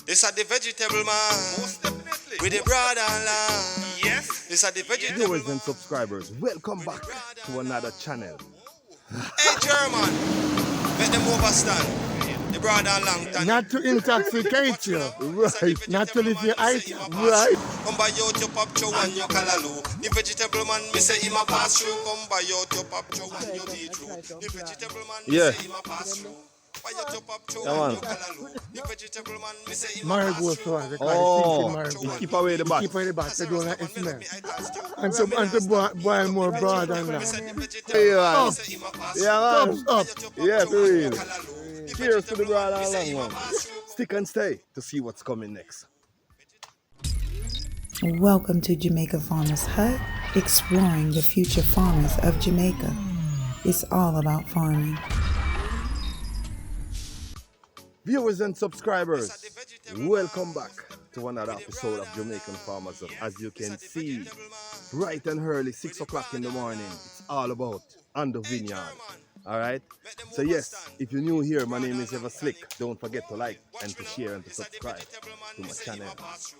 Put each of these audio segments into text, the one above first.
This are the vegetable man. Most definitely. With the broad and long. Yes. This are the vegetable Viewers man. and subscribers, welcome back to another channel. Hey German, make them overstand. The broad and long time. Not to intoxicate you, Right. not to lift your eyes. Right. Come by out your pop chow and your callaloo. The vegetable man, me say him a pass through. Come by out your pop chow and your beetroot. The vegetable man, me Yeah. say him a pass through. By out your pop chow Yeah, and man. your callaloo. The vegetable man, me say him a Marigold pass through. flowers, they call Oh, it marigold. you keep away the back. Keep away the back, they don't like the smell. And And to boil more broad than that. Yeah, man. Up, Yeah, man. up. Yeah, for real. Cheers to the broad and long one. Stick and stay to see what's coming next. Welcome to Jamaica Farmers Hut, exploring the future farmers of Jamaica. It's all about farming. Viewers and subscribers, welcome back to another episode of Jamaican Farmers Hut. As you can see, bright and early, 6 o'clock in the morning, it's all about on the vineyard. Alright? So yes, if you're new here, my name is Ever Slick. Don't forget to like and to share and to subscribe to my channel,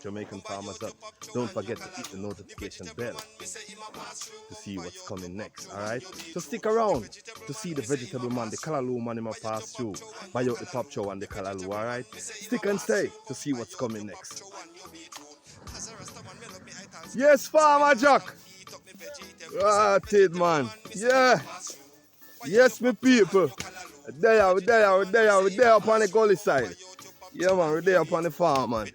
Jamaican Farmers Hut. Don't forget to hit the notification bell to see what's coming next. Alright? So stick around to see the vegetable man, the callaloo man in my pass through. Buy out the pop chow and the callaloo, alright? Stick and stay to see what's coming next. Yes, Farmer Jack! Right it, man. Yeah. Yes, my people. We're there up on the gully side. Yeah, man, we're there up on the farm, man.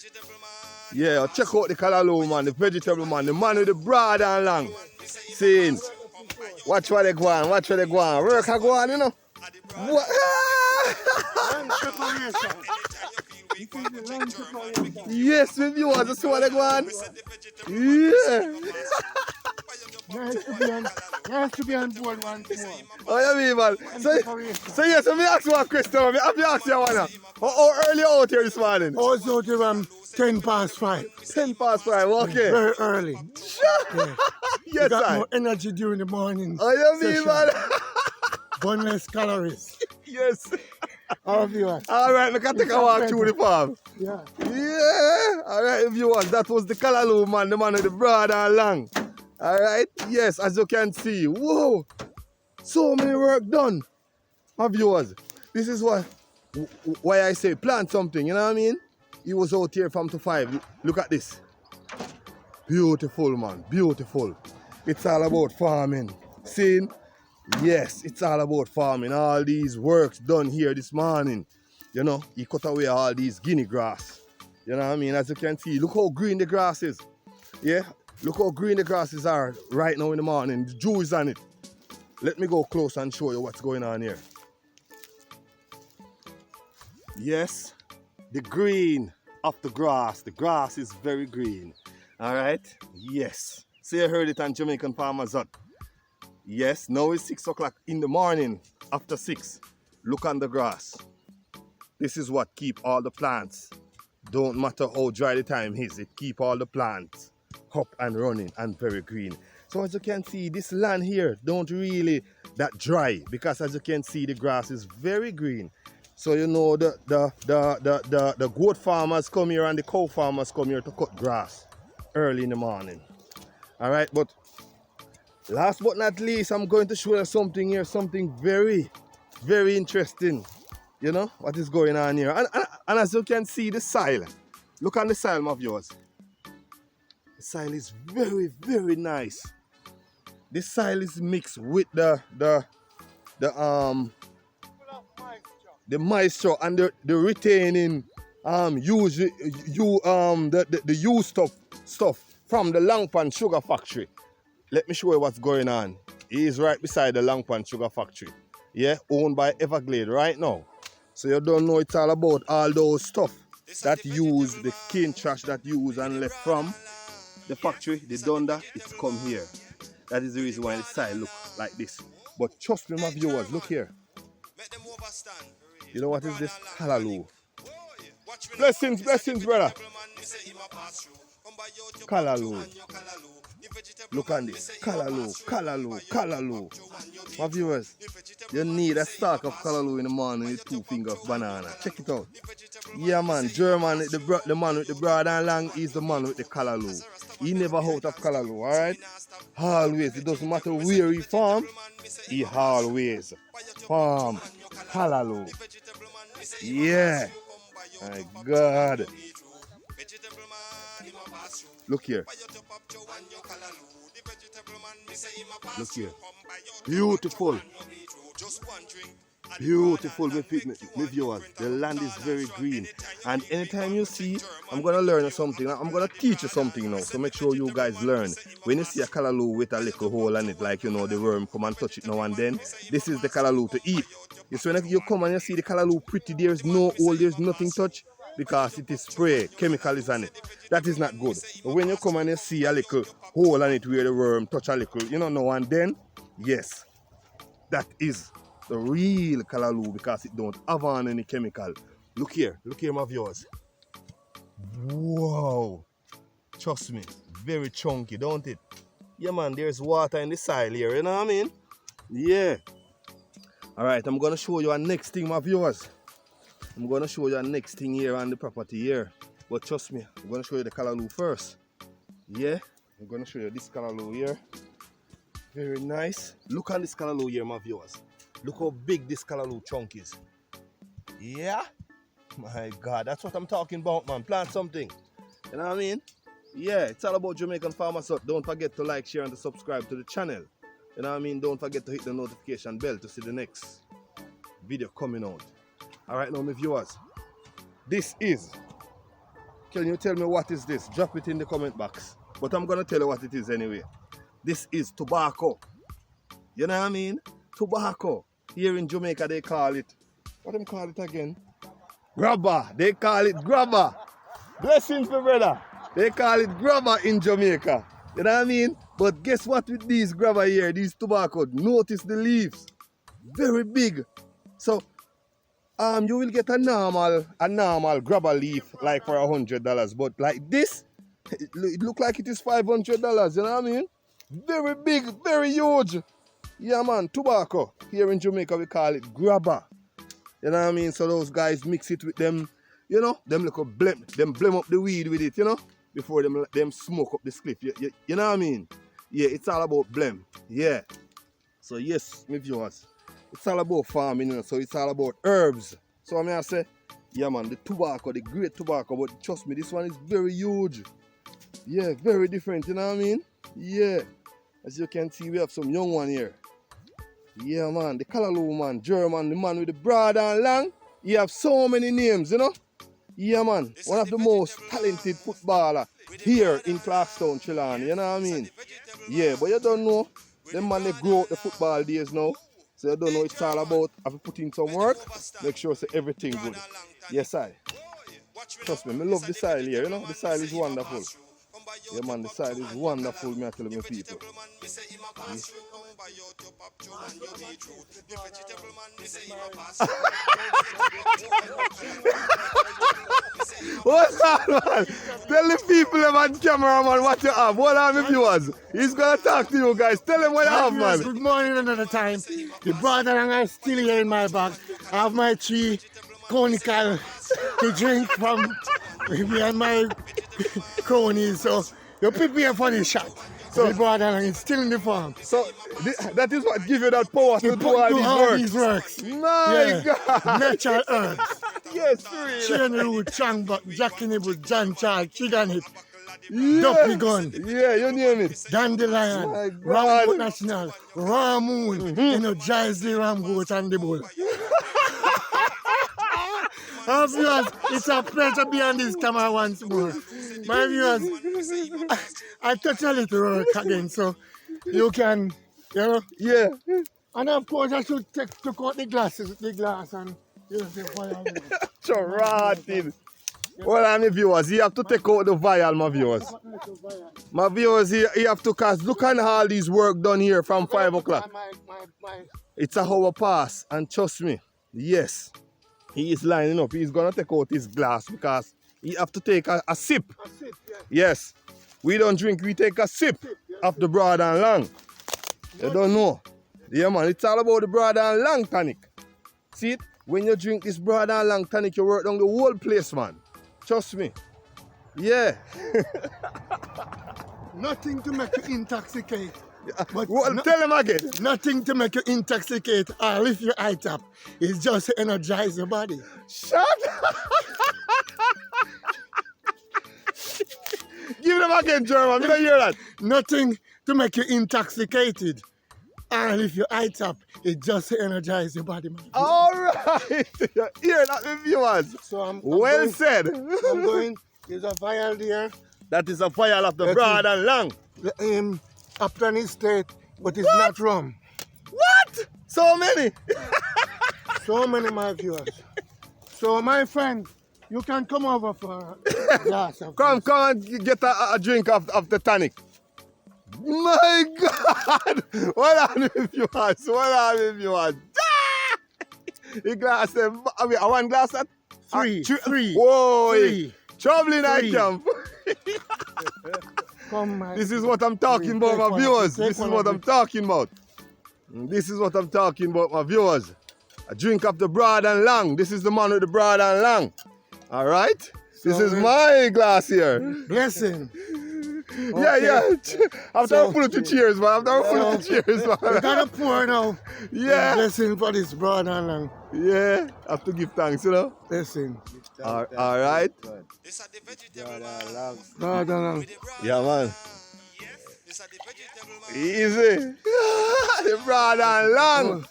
Yeah, check out the callaloo, man, the vegetable man, the man with the broad and long. Seeing. Watch what they go on, watch what they go on. Work I go on, you know. What? Yes, my viewers, you see what they go on? Yeah. Nice to be on board once more. Oh, yeah, me, man. So yes, let me ask you a question. Let me ask you one. How early out here this morning? Also to 10 past 5. 10 past 5, okay. Very early. Yes, You got I. more energy during the morning. Oh, yeah, me, session. man. Burn less calories. Yes. Our viewers. All right, we can take a walk through the farm. Yeah. Yeah. All right, viewers, that was the callaloo man, the man with the broad and long. All right. Yes, as you can see. Whoa. So many work done. My viewers, this is why I say plant something, you know what I mean? He was out here from to 5. Look at this. Beautiful, man. Beautiful. It's all about farming. See? Yes, it's all about farming. All these works done here this morning. You know, he cut away all these guinea grass. You know what I mean? As you can see, look how green the grass is. Yeah? Look how green the grasses are right now in the morning. The dew is on it. Let me go close and show you what's going on here. Yes, the green of the grass. The grass is very green. All right? Yes. So you heard it on Jamaican Farmers Hut. Yes, now it's 6 o'clock in the morning. After 6, look on the grass. This is what keep all the plants. Don't matter how dry the time is, it keep all the plants up and running and very green. So as you can see, this land here don't really that dry, because as you can see, the grass is very green. So you know the goat farmers come here and the cow farmers come here to cut grass early in the morning. All right, but last but not least, I'm going to show you something here, something very, very interesting. You know what is going on here, and as you can see, the soil. Look on the soil, my viewers. The soil is very, very nice. This soil is mixed with the moisture and the retaining the used stuff from the Longpan Sugar Factory. Let me show you what's going on. He is right beside the Longpan Sugar Factory. Yeah, owned by Everglade right now. So you don't know it's all about all those stuff that use, the cane trash that use and left from the factory, the done that, it's come here. That is the reason why the soil look like this. But trust me, my viewers, look here. You know what is this? Callaloo. Blessings, blessings, brother. Callaloo. Look on this. Callaloo, callaloo, callaloo. My viewers, you need a stalk of callaloo in the morning with 2 fingers of banana. Check it out. Yeah, man. German, the man with the broad and long is the man with the callaloo. He never out of callaloo, alright? Always. It doesn't matter where he farm, he always farm callaloo. Yeah. My God. Look here. Look here. Beautiful. Beautiful, my viewers. The land is very green. And anytime you see, I'm going to learn something. I'm going to teach you something now. So make sure you guys learn. When you see a callaloo with a little hole in it, like, you know, the worm come and touch it now and then, this is the callaloo to eat. So when you come and you see the callaloo pretty, there's no hole, there's nothing touch, because it is spray, chemical is on it. That is not good. But when you come and you see a little hole in it where the worm touch a little, you know, now and then, yes, that is the real callaloo, because it don't have on any chemical. Look here, my viewers. Wow. Trust me, very chunky, don't it? Yeah, man, there's water in the soil here, you know what I mean? Yeah. Alright, I'm going to show you a next thing, my viewers. I'm going to show you a next thing here on the property here. But trust me, I'm going to show you the callaloo first. Yeah, I'm going to show you this callaloo here. Very nice. Look on this callaloo here, my viewers. Look how big this callaloo chunk is. Yeah? My God, that's what I'm talking about, man. Plant something. You know what I mean? Yeah, it's all about Jamaican farmers. So don't forget to like, share, and to subscribe to the channel. You know what I mean? Don't forget to hit the notification bell to see the next video coming out. Alright now, my viewers. This is... Can you tell me what is this? Drop it in the comment box. But I'm going to tell you what it is anyway. This is tobacco. You know what I mean? Tobacco. Here in Jamaica they call it... What do they call it again? Grabber. They call it grabber. Blessings, my brother. They call it grabber in Jamaica. You know what I mean? But guess what with these grabber here, these tobacco? Notice the leaves. Very big. So, you will get a normal grabber leaf like for $100. But like this, it look like it is $500. You know what I mean? Very big, very huge. Yeah, man, tobacco. Here in Jamaica, we call it grabber. You know what I mean? So those guys mix it with them, you know, them little blem up the weed with it, you know, before them smoke up the spliff. You know what I mean? Yeah, it's all about blem. Yeah. So yes, my viewers, it's all about farming, you know, so it's all about herbs. So I say, yeah, man, the tobacco, the great tobacco, but trust me, this one is very huge. Yeah, very different, you know what I mean? Yeah. As you can see, we have some young one here. Yeah, man, the callaloo man, German, the man with the broad and long. He have so many names, you know? Yeah, man, one of the most talented footballer here in Clarkstown, Chilani, you know what I mean? Yeah, but you don't know, them man, they grow out the football days now. So you don't know it's all about, have you put in some work, make sure say everything good. Yes, I. Trust me, I love the soil here, you know? The soil is wonderful. Yeah, man, the soil is wonderful, me I tell my people. Yeah. What's that, man? Tell the people on camera, man, what you have. What are my viewers? He's going to talk to you guys. Tell them what you have, man. Good morning another time. The brother and I still here in my bag. I have my 3 conical to drink from me and my cronies. So you prepare for the shot. So the brother and is still in the farm. So that is what gives you that power to do all these works. My God. Natural herbs. Yes, really. Chain root, changbuck, jackinibble, John Charles, chiganip, duffy gun. Yeah, you name it. Dandelion, Ramgoat National, Ramoon, energize the Ramgoat and the bull. Our viewers, it's a pleasure to be on this camera once more. My viewers, I touch a little work again, so you can, you know. Yeah. And of course, I should take out the glass and use the fire. Rotten. Well, my viewers, you have to take out the vial, my viewers. My viewers, you have to, cause look at all these work done here from 5 o'clock. It's a hour pass, and trust me, yes, he is lining up. He's gonna take out his glass because he have to take a sip. A sip, yeah. Yes. We don't drink, we take a sip of the broad and long. You don't know. Yeah, man, it's all about the broad and long tonic. See it? When you drink this broad and long tonic, you work down the whole place, man. Trust me. Yeah. Nothing to make you intoxicate. But Tell them again. Nothing to make you intoxicate or lift your height up. It's just to energize your body. Shut up. Give them again, German. You don't hear that. Nothing to make you intoxicated or lift your height up. It's just to energize your body, man. All right. You hear that, the viewers? So I'm Well going, said. I'm going. There's a vial there. That is a vial of the broad and long. Upton Estate, but it's not rum. What? So many? So many, my viewers. So, my friend, you can come over for a glass of Come and get a drink of the tonic. My God! What on with you want? What on with you want? The glass, I mean, one glass that? Three. Whoa! Three. Trouble in I camp. Come, my This is what I'm talking about, my viewers. This is what I'm talking about. This is what I'm talking about, my viewers. A drink of the broad and long. This is the man with the broad and long. All right? This is my glass here. blessing. Yeah. After I pull it to cheers, man. You gotta pour now. Yeah. Blessing for this broad and long. Yeah. Have to give thanks, you know. Blessing. All right. This are the vegetable Broad and long. Yeah, man. This are the vegetable Easy. The broad and long.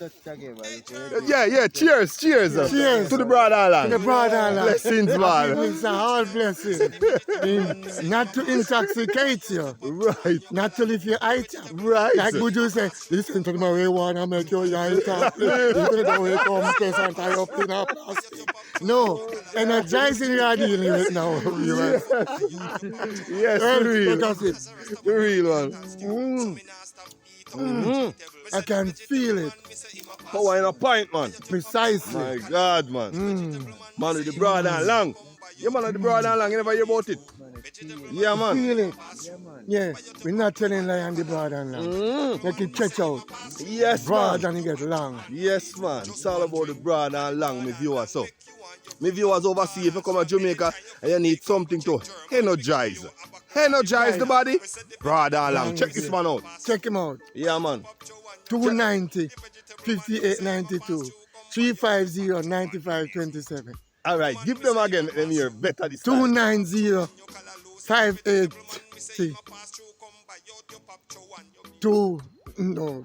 Yeah. Cheers. Cheers. To the broad and long. The broad and long. Blessings, man. It's a hard blessing. Not to intoxicate you. Right. Not to lift your height up. Right. Like would you say, listen to my way one and make your height up. Listen to way come case and tie up in a plastic. No, energizing you are dealing with now. Yes, the real. That's it. The real one. I can feel it. Power in a pint, man. Precisely. My God, man. Man with the broad and long. Yeah, man with the broad and long. You never hear about it? Yeah, man. Feel it. Yeah, we're not telling lie on the broad and long. Make it stretch out. Yes, Broad man. and it get long. Yes, man. It's all about the broad and long, my viewers. So, my viewers overseas, if you come to Jamaica and you need something to energize the body, broad and long. Check this man out. Check him out. Yeah, man. 290 5892 350 9527. All right, give them again. Let me hear better this time. 290 583 2 no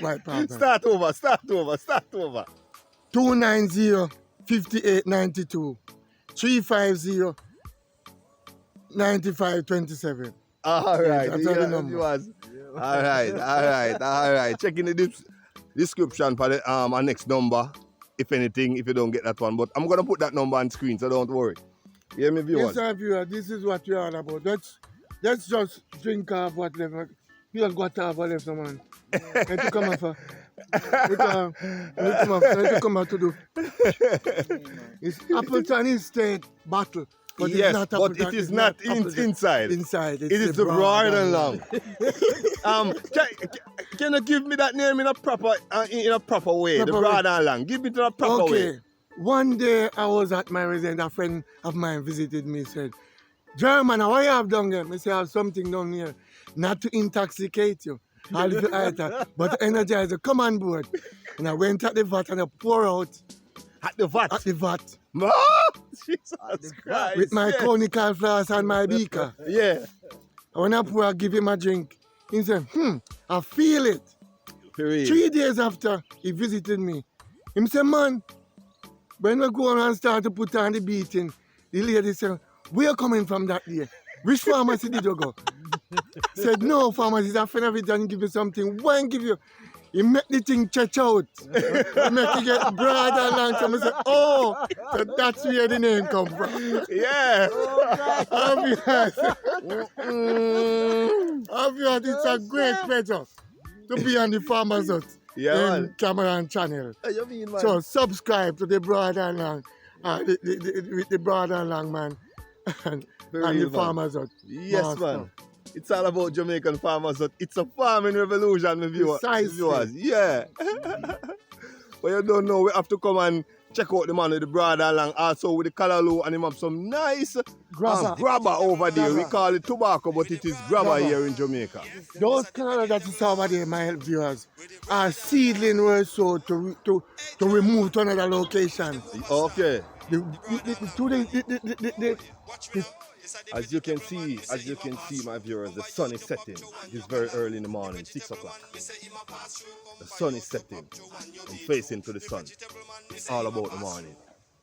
right pardon. Start over. 290 5892 350 9527. All right, That's the number. viewers. All right. Check in the description for the our next number. If anything, if you don't get that one, but I'm gonna put that number on screen, so don't worry. Hear me, viewers? Yes, sir, viewer, this is what you're all about. Let's just drink off whatever. You have got to have a left, man. Let you come off. Let you come out to do. It's Appleton Estate bottle. But yes, it's not but Appleton, it is not inside. Inside. It is the broad and long. Can you give me that name in a proper way? The broad and long. Give me to the proper way. Okay. One day I was at my residence. A friend of mine visited me. Said, "German, what you have done here?" I said, "I have something down here, not to intoxicate you, but to energize you. Come on board." And I went at the vat and I pour out At the vat. Oh, Jesus Christ. with my conical flask and my beaker. Yeah. And when I pour, I give him a drink. He said, I feel it. For real. 3 days after he visited me, he said, "Man, when we go on and start to put on the beating, the lady said, where you coming from that day? Which pharmacy did you go?" Said, "No, pharmacy, a friend of it and give you something. Why give you?" He make the thing stretch out. He make it get broad and long. So I said, "Oh, so that's where the name come from." Yeah. Obviously, it's a great pleasure to be on the Farmers Hut in Cameron Channel. You mean, man? So subscribe to the broad and long, the broad and long man, and the Farmers Hut. Yes, man. It's all about Jamaican farmers. It's a farming revolution, my viewers. Precisely. Yeah. But you don't know, we have to come and check out the man with the broad and long, also with the callaloo, and him have some nice grabber over there. We call it tobacco, but it is grabber here in Jamaica. Those colors that you saw over there, my viewers, are seedling were so to remove to another location. Okay. The As you can see, my viewers, the sun is setting. It is very early in the morning, 6 o'clock. The sun is setting. I'm facing to the sun. It's all about the morning.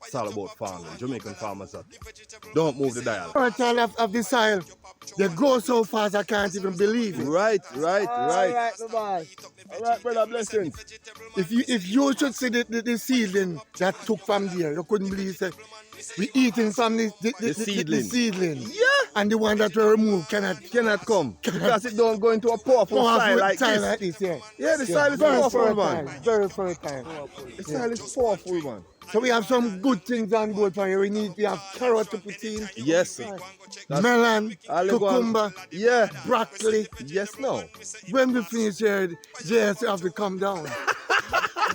It's all about farming. Jamaican farmers up. Don't move the dial. fertile of the soil, they grow so fast I can't even believe it. Right. Alright, bye-bye. All right, brother, blessings. If you should see the seedling that took from there, you couldn't believe it. We eating from the seedling. Yeah. And the one that were removed Cannot come. Because it don't go into a powerful soil like this. Yeah. Yeah, the soil is Very powerful, fertile, man. very fertile. The soil is powerful, man. So we have some good things on board for you. We have carrot to put in, Yes. melon, cucumber, Yeah. broccoli. Yes, no. When we finish here, JS have to come down.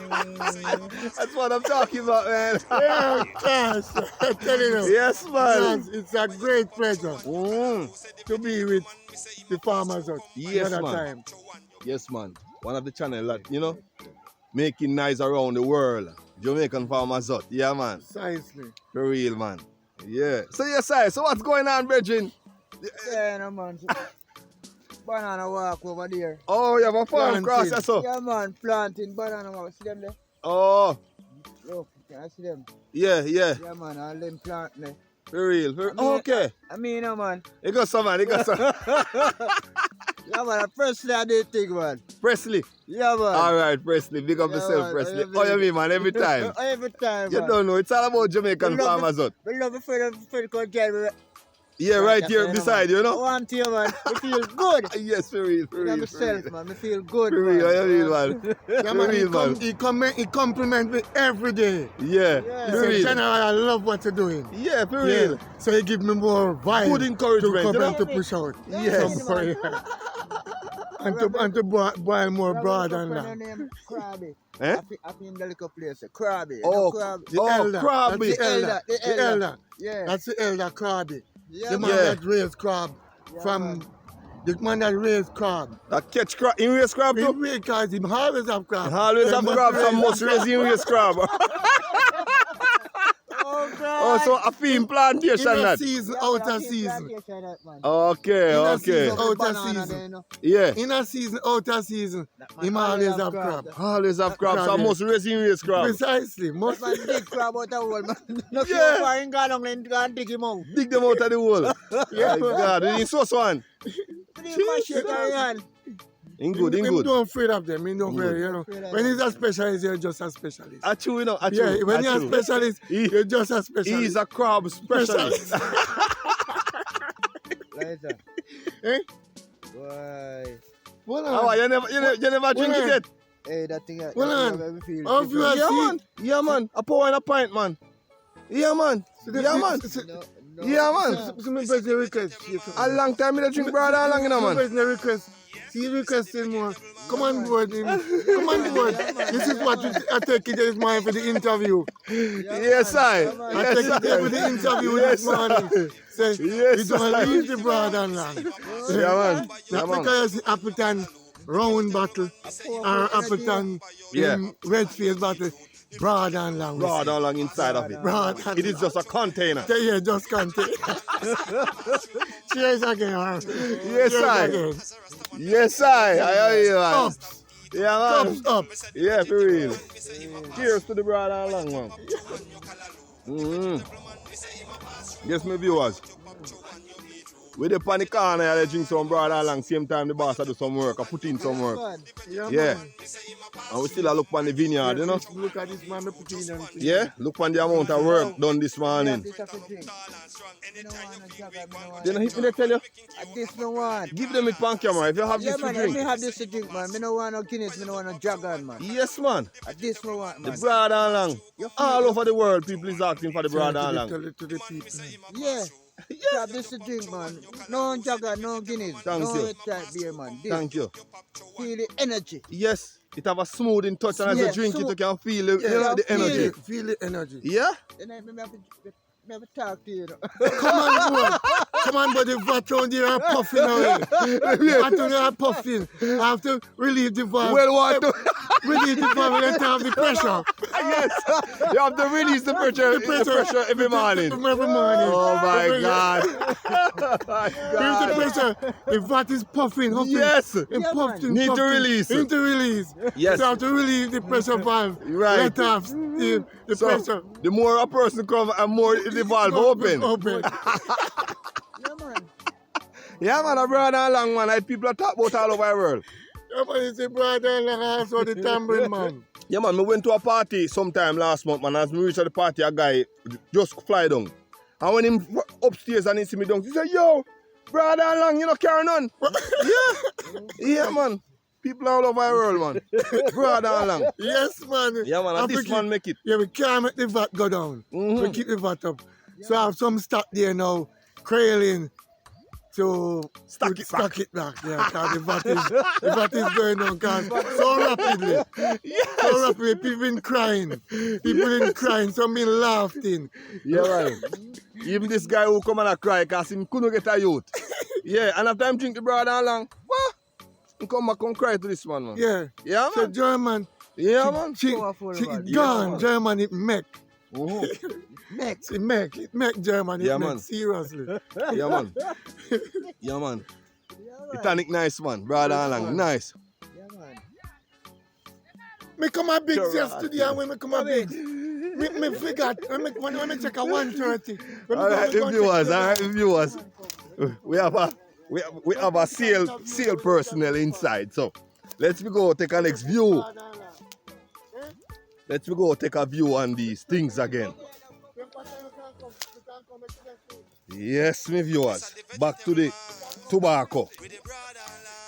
That's what I'm talking about, man. Yeah, yes, I'm telling you. Yes, man. Yes, it's a great pleasure to be with the farmers out Yes, another man. time. Yes, man. One of the channel that, making nice around the world. Jamaican farmers out. Yeah, man. Precisely. For real, man. Yeah. So, yes, sir. So, what's going on, Bridging? Yeah, no man. Banana walk over there. Oh, you have a farm Planting. across there, so. Yeah, man, planting banana walk. See them there? Oh, Look, can I see them? yeah. Yeah, man, all them planting there. For real. Okay. I mean, man. You got some, man. Yeah, man, Presley I did think, man. Presley. Yeah, man. All right, Presley. Big up Yeah, yourself, man. Presley. Yeah, Oh, you mean, man, every time. Every time, You man. don't know. It's all about Jamaican We love farmers out. We love a friend called Jerry. Yeah, right That's here it, beside you, I know? want you, man. I feel good. Yes, for real, for I real. myself, man. I feel good, For real, man. for real, man. Yeah, For man, real, man. he compliment me every day. Yeah, Yeah. He for said, real. General, I love what you're doing. Yeah, for Yeah. real. So he give me more vibe Good encouragement, to come you know? and to push out. Yes. Some prayer. and to boil more broad and Her that. name Krabby. Eh? I think the little place, Krabby. You Oh, know Krabby? The Oh, elder. Krabby. That's the elder. The The elder. Yeah. That's the elder Krabby. Yeah, The man Yeah. that raised crab from the man that raised crab. That catch crab, in race crab He too? raised because him always have crab. Always have Them crab, raise some must raise in race crab. Oh, God. Oh, so a theme plantation In a that. season, Yeah, out man, I of think season. plantation that, man. Okay, In a okay. season, out of Banana there, season. you know. Yeah. In a season, out of season, man him always always have have crab. crab. Always have crab, Crab, so yeah. must raise in race crab. Precisely. Most Man, big crab out the hole, man. No Yeah. so far, ain't got long and go and dig him out. Dig them out of the hole. Yeah, God, you so one. Leave my shit carry on. In good, in him good. don't afraid of them. He don't Good. afraid, you know. When he's a specialist, you're just a specialist. Achu, you know, achu. Yeah, when you're a achu. specialist, you're just a specialist. He's a crab specialist. Liza. Eh? Why? Hold How on. you never drink it yet? Hey, that thing. Hold on. Make me feel How you different. Yeah, see- man. Yeah, man. A pour in a pint, man. Yeah, man. Yeah, man. No, no. Yeah, man. So me person request. A long time I drink brother, how long you know, man? Person request. See requesting more. Come on board. Come on board. This is what I take it this morning for the interview. Yes, I. I take it there for the interview this morning. Say, Yes, you don't sir. leave the broad and land. Yeah, man. Yeah, Not man. because it's Appleton round bottle or Appleton Yeah. red face bottle. Broad and long. Broad all along inside of it. Broad and It is just a container. Yeah, just can't take. Cheers again, man. Yes, Cheers I. again. Yes, I hear you, man. Up, Yeah, man. thumbs up. Yeah, for real. Cheers to the broad all along, man. Yes, my viewers. With the panic corner, they drink some broad all along. Same time the boss I do some work. I put in some work. Yeah, Yeah. man. And we still look on the vineyard, you know. Look at this man, me put in and Yeah, look on the amount of work done this morning. This have to drink. Me no want no jagger, me no want Then no hit me, they tell you, This no want. give them it on camera if you have Yeah, this to man, let me drink. have this to drink, man. Me no want no Guinness, me no want no jagger, man. Yes, man. This no want, The man. broad and long. You feel All it? over the world, people is asking for the broad and long. to the people. Yeah. Stop this to drink, man. No jagger, no Guinness. Thank no you. red type beer, man. This. Thank you. Feel the energy. Yes, it have a smoothing touch, and as Yeah, you drink it, so- you can feel the, Yeah, the energy. Feel the energy. Yeah? Then I have to talk to you. Come on, boy. Come on, but the vat on there are puffing away. The vat on there are puffing. I have to relieve the valve. Well, what? Relieve the valve and then have the pressure. Yes, you have to release the pressure, every morning. Every morning. Oh my God. Here's the pressure. The vat is puffing, huffing. Yes. And Yeah, puffing, Need to puffing. release. Need to release. Yes. So I have to relieve the pressure valve. Right. Let off the So, pressure. the more a person come, and more the valve open. Open. Yeah, man. Yeah, man, I brought that along, man. Like people are talking about all over the world. Yeah, man, it's a brother like also the tambourine man. Yeah, man, I went to a party sometime last month, man. As I reached the party, a guy just fly down. And when him upstairs and he see me down, he said, yo, brother along, you know, carry on. Yeah. Yeah, man. People all over the world, man. Brother along. Yes, man. Yeah, man, and this African- man make it. Yeah, we can't make the vat go down. Mhm. We keep the vat up. So I have some stock there now, crailing to Stack to it stack it back. Yeah, because the vat is going down cause so rapidly. So rapidly. People been crying. People been crying. Some been laughing. Yeah, man. Even this guy who come and cry because he couldn't get a youth. Yeah, and after him drink the brother along, what? He come back and cry to this man, man. Yeah. Yeah, So man. German, Yeah, man. she Powerful, man. gone. man. German it make. Oh. Next. It make German. It Yeah, make. man. Seriously. Yeah, man. Yeah, man. The Tonic nice, man. Brother along, nice. Yeah, man. Me come a big Gerard. yesterday and when me come a big. Me forgot. When me check a 130. All right, the viewers. We have a sale personnel inside. So let's go take a next view. Let's go take a view on these things again. Yes, my viewers. Back to the tobacco.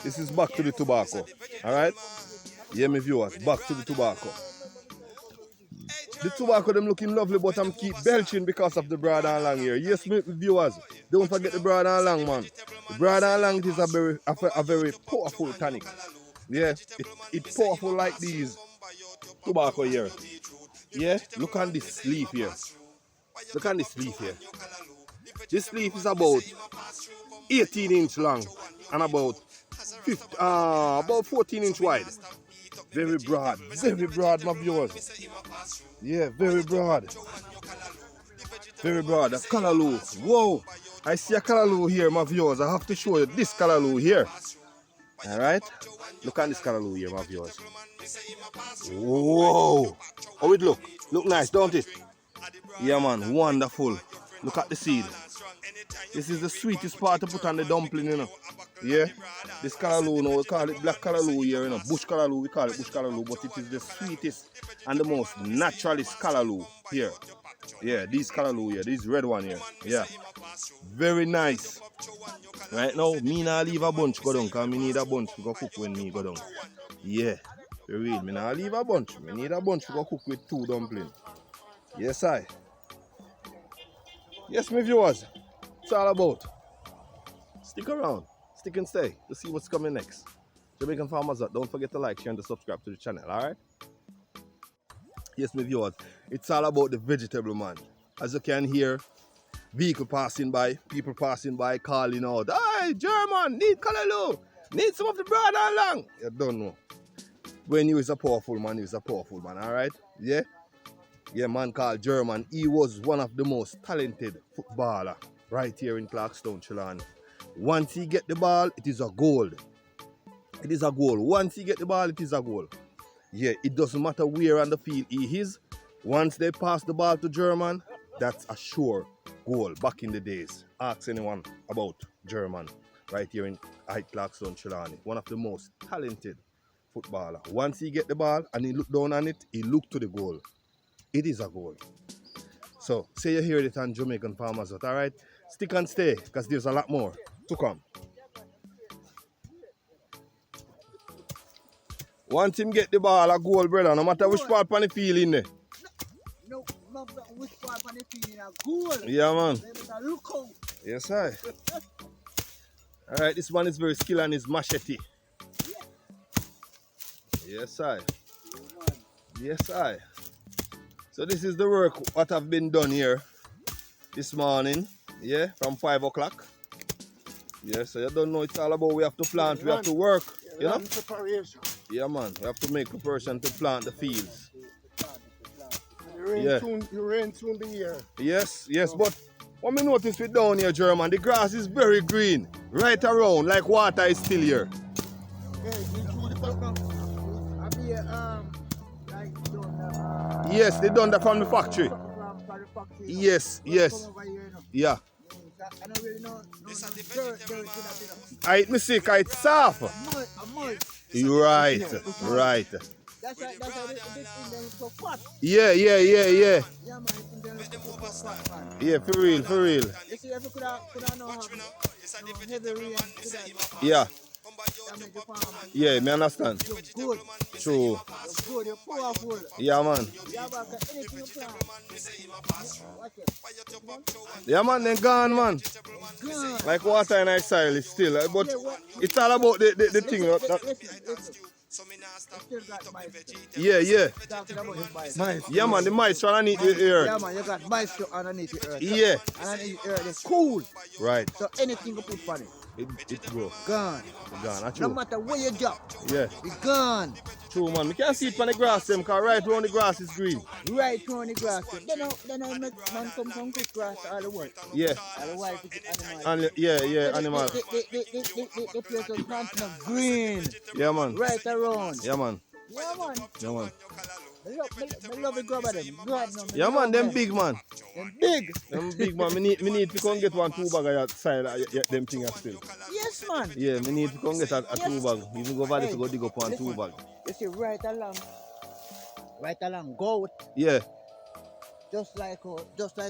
This is back to the tobacco. All right. Yeah, my viewers. Back to the tobacco. The tobacco them looking lovely, but I'm keep belching because of the broad and long here. Yes, my viewers, don't forget the broad and long, man. The broad and long is a very powerful tonic. Yeah, it's powerful like these tobacco here. Yeah, look on this leaf here. Look on this leaf here. This leaf is about 18-inch long and about 14-inch wide. Very broad, my viewers. Yeah, very broad. Very broad. A callaloo. Whoa! I see a callaloo here, my viewers. I have to show you this callaloo here. Alright? Look at this callaloo here, my viewers. Whoa! How it look? Look nice, don't it? Yeah, man. Wonderful. Look at the seed. This is the sweetest part to put on the dumpling, you know. Yeah? This callaloo, now we call it black callaloo here, you know. Bush callaloo, we call it bush callaloo, but it is the sweetest and the most naturalist callaloo here. Yeah, this callaloo here, this red one here. Yeah. Very nice. Right now, me not leave a bunch go down, because me need a bunch to go cook when me go down. Yeah. For real, me not leave a bunch. Me need a bunch to go cook with 2 dumplings. Yes, I. Yes, my viewers. It's all about. Stick around. Stick and stay to see what's coming next. Jamaican Farmers Hut. Don't forget to like, share, and to subscribe to the channel, alright? Yes, my viewers. It's all about the vegetable, man. As you can hear, vehicle passing by, people passing by, calling out, "Hey, German, need callaloo, need some of the bread and long." You don't know. When you is a powerful man, you is a powerful man, alright? Yeah? Yeah, man called German. He was one of the most talented footballer right here in Clarkstown, Chilani. Once he get the ball, it is a goal. It is a goal. Once he get the ball, it is a goal. Yeah, it doesn't matter where on the field he is. Once they pass the ball to German, that's a sure goal. Back in the days, ask anyone about German right here in Clarkstown, Chilani. One of the most talented footballer. Once he get the ball and he look down on it, he look to the goal. It is a goal. So, say you hear it on Jamaican Farmers Hut, alright? Stick and stay, because there's a lot more to come. Once him get the ball, a goal, brother, no matter which part on the field in there. No, which part on the field is a goal. Yeah, man. They better look out. Yes, I. Alright, this one is very skilled and is machete. Yes, I. Yes, I. So this is the work what have been done here this morning. Yeah, from 5 o'clock. Yeah, so you don't know it's all about we have to plant, we have to work. You know? Preparation. Yeah, man. We have to make preparation to plant the fields. The rain soon be here. Yes, yes, but what me notice with down here, German, the grass is very green. Right around, like water is still here. Yes, they done that from the factory. Yes, yes. Yeah. I eat me sick, I eat soft. Right, right. That's why this so fat. Yeah. Yeah, man, Yeah, for real, for real. you see, if you could have no heavy rain, Yeah. that make the farm Yeah, me understand. look good. True. You're good, you're powerful. Yeah, man. Yeah, but anything you plant, watch it. Yeah, man, then gone, man. Good. Like water in exile is still, but Yeah, what? it's all about the thing. Listen. Still got mice. Yeah. Talking about the mice. Yeah, man, the mice trying to eat the earth. Yeah, man, you got mice underneath the earth. Yeah. Underneath the earth, it's cool. Right. So anything you put on it, It grow. gone. Gone, that's No true. matter where you drop, Yeah. it's gone. True, man. We can't see it on the grass, them, because right around the grass is green. Right on the grass. Then I make man come from good grass all the way. Yeah. Otherwise, it's animals. And yeah, animal. The place was planting of green. Yeah, man. Right around. Yeah, man. Yeah, man. Yeah, man. I love the grab of them. God, no, Yeah, man, them big, man. Them big. Them big, man. Me need to come get 1 2 bag of your side them things still. Yes, man. Yeah, me need to come get a 2 bag. Even go valley to go dig up 1 2 bag. You see, right along, goat, Yeah. just like how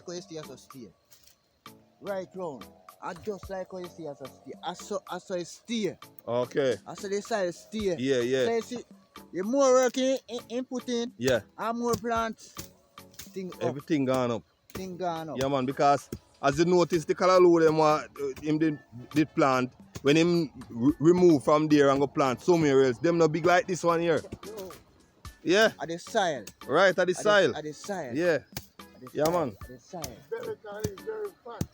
you see as a steer. Right round. And just like how you see as a steer. I saw a steer. Okay. I saw the side steer. Yeah. So you see, the more work in put in, Yeah. and more plants, thing up, Everything gone up. thing gone up. Yeah, man, because as you notice, the callaloo them him did plant, when him remove from there and go plant somewhere else, them not big like this one here. Yeah, At the soil. right at the soil. At the soil. Yeah, At the yeah, soil, man. At the soil. Very fat.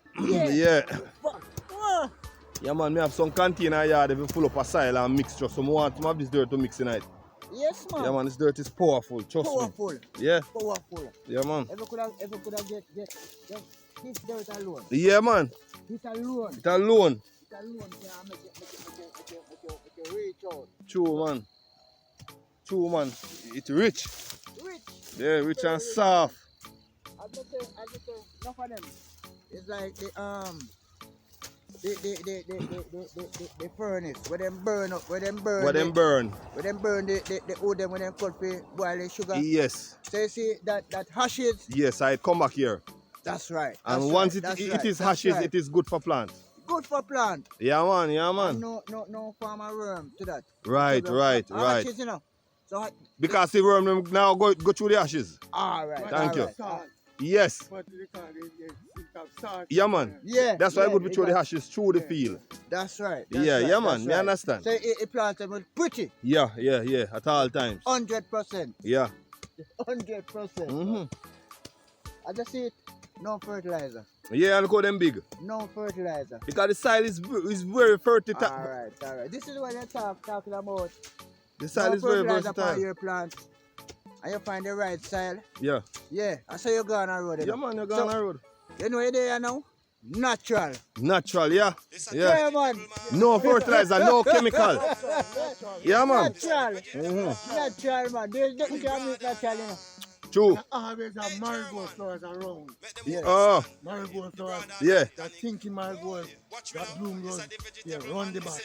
Yeah. Whoa. Yeah, man, me have some container yard if full up of soil and mixture, so I want to have this dirt to mix in it. Yes, man. Yeah, man, this dirt is powerful, trust me. Powerful. Yeah, Powerful. yeah, man. Ever could have get this dirt alone. Yeah, man, This alone. it alone. It alone can make it reach out. True, man. True, man. It's rich. Rich. Yeah, rich and soft. I just say, enough of them. It's like the furnace where them burn up, where them burn. What them burn? Where them burn the wood them when them cut for boil the sugar. Yes. So you see that hashes. Yes, I come back here. That's right. And that's once right, it that's is right, hashes, that's right. it is good for plant. Good for plant. Yeah, man, yeah, man. No farmer worm to that. Right, So right, the right. Hashes, you know. So Because the worm them now go through the ashes. all right. Thank all you. right. Salt. Yes. But they can't have salt. Yeah, man. Yeah. That's why yeah, good we throw the got- ashes through the field. That's right. Yeah, man. Me understand. So it plants them with pretty. Yeah, at all times. 100%. Yeah. 100%. Mm-hmm. I just see it. No fertilizer. Yeah, and look how them big. No fertilizer. Because the soil is very fertile. Alright. This is what you're talking about. The soil No is very fertilizer for versatile. your plants. And you find the right soil. Yeah. Yeah. I saw you go on a road. Yeah, man, you're going on the road. You know where they are now? Natural. Natural, yeah. Yeah, Yeah. man. No fertilizer, no chemical. Yeah, man. Natural. Mm-hmm. Natural, man. They can't make natural, you know. True. Always have marigold flowers around. Yeah. Oh, Marigold flowers. yeah. That thinking marigold, that bloom rose, yeah, run the back.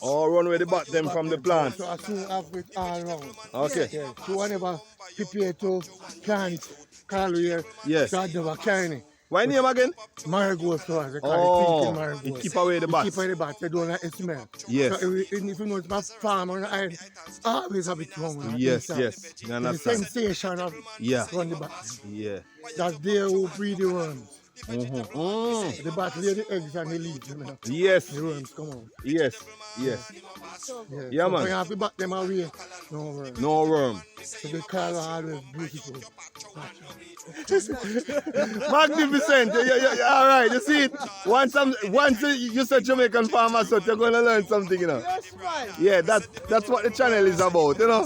Oh, run with the back them from the plant. So as soon have it all around. Okay. Yeah. So whenever prepare to plant calorie, Yes. so I never carry it. Why name again? Marigold flowers, they call Oh, it thinking marigold. it keep away the It bats. keep away the bats, they don't like it smell. Yes. So if you know it's my farm on the island, I always have it wrong. Yes, inside. yes. You The understand? sensation of Yeah. run the bats. Yeah. That's there who breed the worms. The bat lay the eggs and he leaves them. You know. Yes. The worms come out. Yes. Yes. Yeah, Yeah, so man. when you have to bat them away, no worms. No worm. So the color always beautiful. Magnificent. All right, you see it. Once you said Jamaican farmers, so you're gonna learn something, you know. Yes, man. Yeah, that's what the channel is about, you know.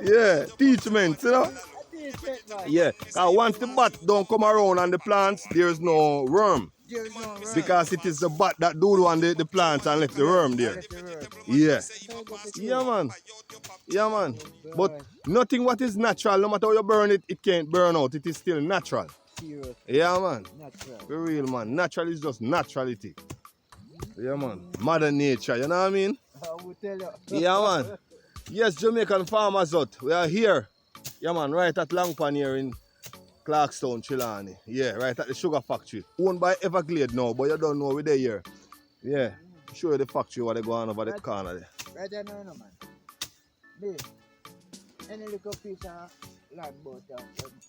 Yeah, teachment, you know. Yeah, once the bat don't come around on the plants, there's no worm. There is no worm. Because it is the bat that do on the plants and left the worm there. Yeah. Yeah, man. Yeah, man. But nothing what is natural, no matter how you burn it, it can't burn out. It is still natural. Serious. Yeah, man. Natural. For real, man. Natural is just naturality. Yeah, man. Mother nature, you know what I mean? I will tell you. Yeah, man. Yes, Jamaican farmers out. We are here. Yeah, man, right at Langpan here in Clarkstown, Trelawney. Yeah, right at the sugar factory. Owned by Everglade now, but you don't know we're there here. Yeah. Show you the factory what they go on over the corner there. Right there, no, man. Me, any little piece of land boat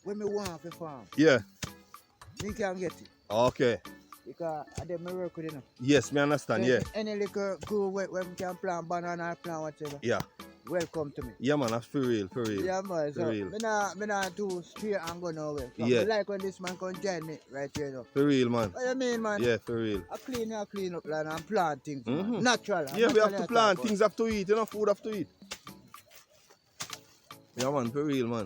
when me want to farm, Yeah. me can get it. Okay. Because I did my work with it. Yes, me understand, yeah. Any little grow where we can plant banana, plant whatever. Yeah. Welcome to me. Yeah, man, that's for real, for real. Yeah, man. So, For real. me not too straight and go nowhere. So Yeah. I like when this man can join me right here, you know. For real, man. What you mean, man? Yeah, for real. I clean up land and plant things. Man. Mhm. Natural. Yeah, we have to naturally plant, attack, things have to eat, you know, food have to eat. Yeah, man, for real, man.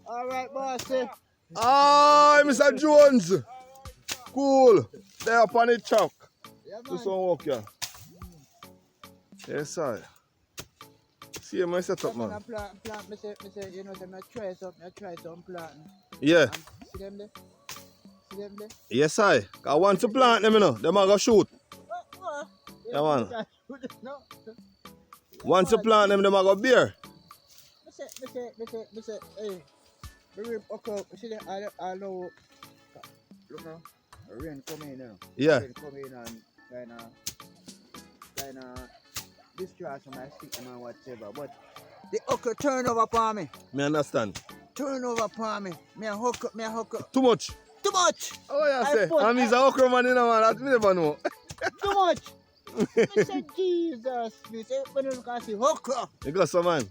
All right, boss. eh? Hi, Mr. Jones. Cool. There up on the truck. Yeah, Do man. some work, yeah. Yes, sir. See you, my setup, Yeah, man. Plant, me say, you know, I try some planting. Yeah. See them there? See them there? Yes, I. I want to plant them, you know. Them are going to shoot. What? Yeah, man. No. Once you plant them, them are going to bear. Me say, hey, the rain okay, see the, I know, look now, the rain come in now. Yeah. Rain come in and kinda distract my stick and whatever, but the okra turn over upon me, Me understand. turn over upon me, me a hook up, Too much. too much, Oh, yeah, I say. put- And he's a okra man, you know, man. That me never know. too much. Me say, Jesus, me say, when you can see okra, You got some, man.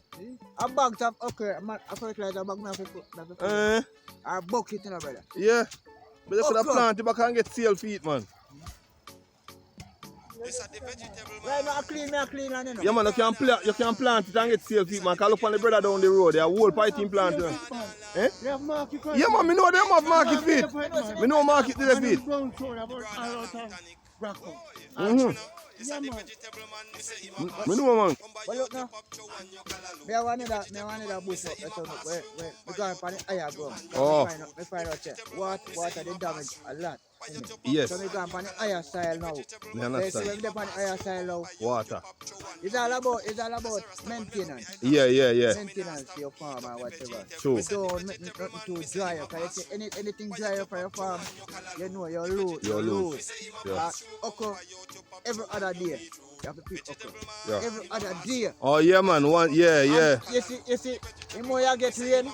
a bag of okra, a fertilizer bag, me have to put, a bucket, you know, brother. Yeah. But you could have Okra. planted back and get seal feet, man. Right now, I clean and you know. Yeah, man, you can plant it and get seal feet, man. Call look on the brother down the road. They are whole fighting plant, you know. Eh? You have market Yeah, man, me know them have market feet. Me know market to the feet. Mm-hmm. Me know, man. But look now, me want that bush up, that's all. Where we go for the higher ground. Oh. Me find out there. Water they damage a lot. Yes. So me go for the higher soil now. Me So you understand. see when they on the higher soil now, Water. it's all about maintenance. Yeah. Maintenance to your farm or whatever. True. You don't make nothing too dry up. Because you see anything dry up for your farm, you know you're low. You're low. Yeah. Okra, every other day, you have to pick okra. Yeah. Every other day. Oh, yeah, man. Yeah. And you see, the more you get rain,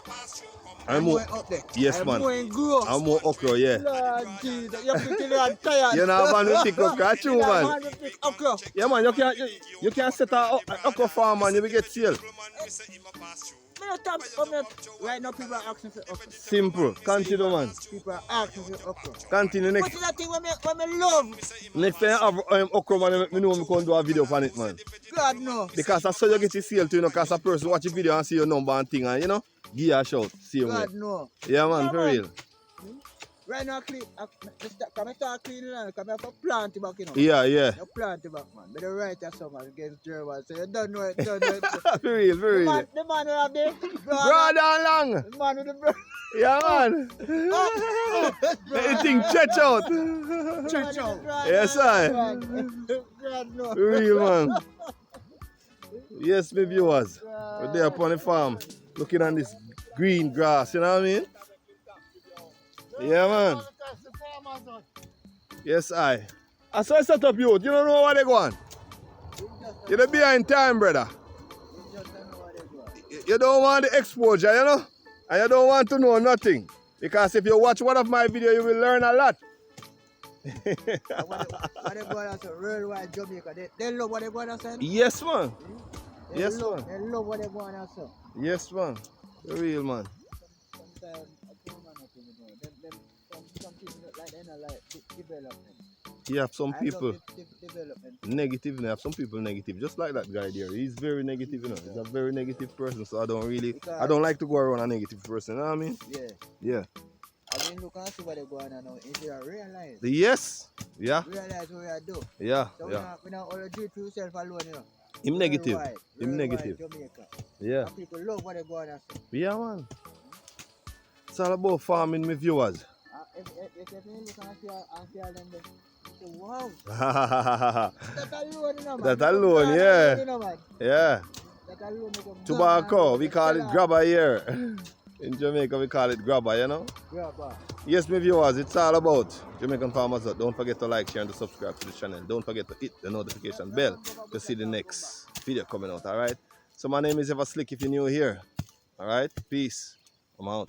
I'm the more. more up there. Yes, And man. more it grows. I'm more okra, yeah. Lord Jesus, you feel till you're tired. You know, man, we pick okra, true, You know, man. we pick okra. Yeah, man, you can set a okra farm, man. You will get seal. Me not talk about me. Right now, people are asking for okra. Simple. Continue, man. People are asking for okra. Continue What next. is that thing when me love? Next time I have okra, man, me know me can do a video on it, man. God no. Because that's how you get your seal too, you know, because a person watch a video and see your number and thing, and you know, give you a shout. See you, God man. no. Yeah, man, for man. real. Right now, clean. Come start cleaning and come have to plant it back, you know. Yeah. You plant it back, man. But the right of summer against German, so you don't know it. For real. The man who have the Broad and long. The man with the bread. Yeah, man. Anything stretch out. Church out. Yes, sir. God no. For real, man. Yes, my viewers. We're there upon the farm, looking on this green grass, you know what I mean? Yeah, man. Yes, I saw I set up you. You don't know what they going. You're behind time, brother. You don't want the exposure, you know? And you don't want to know nothing. Because if you watch one of my videos, you will learn a lot. And what they go on say, worldwide Jamaica, they love what they go on say. Yes, man. They Yes, love, man. They love what they go on say. Yes, man. The real man. Sometimes I don't know nothing, you know. Some people don't like, they don't like development. You have some I people love development. negative, you have some people negative, just like that guy there. He's very negative, you know. He's a very negative person, so I don't like to go around a negative person, you know what I mean? Yeah. Yeah. I mean, look and see what they're going on now. If you realize, Yes. Yeah. realize what we do. Yeah. So Yeah. we don't all do it to yourself alone, you know. Him negative. Worldwide, Him negative. Jamaica. Yeah. And people love what they're going on. Yeah, man. It's all about farming, my viewers. If you look and see them, they say, wow. That alone, you know, man. That alone, yeah. You know, man. Yeah. That alone, you know, Tobacco, we call it grabber here. In Jamaica, we call it grabber, you know? Grabber. Yes, my viewers, it's all about Jamaican Farmers Hut. Don't forget to like, share, and to subscribe to the channel. Don't forget to hit the notification bell to see the next video coming out, alright? So my name is Ever Slick if you're new here. Alright? Peace. I'm out.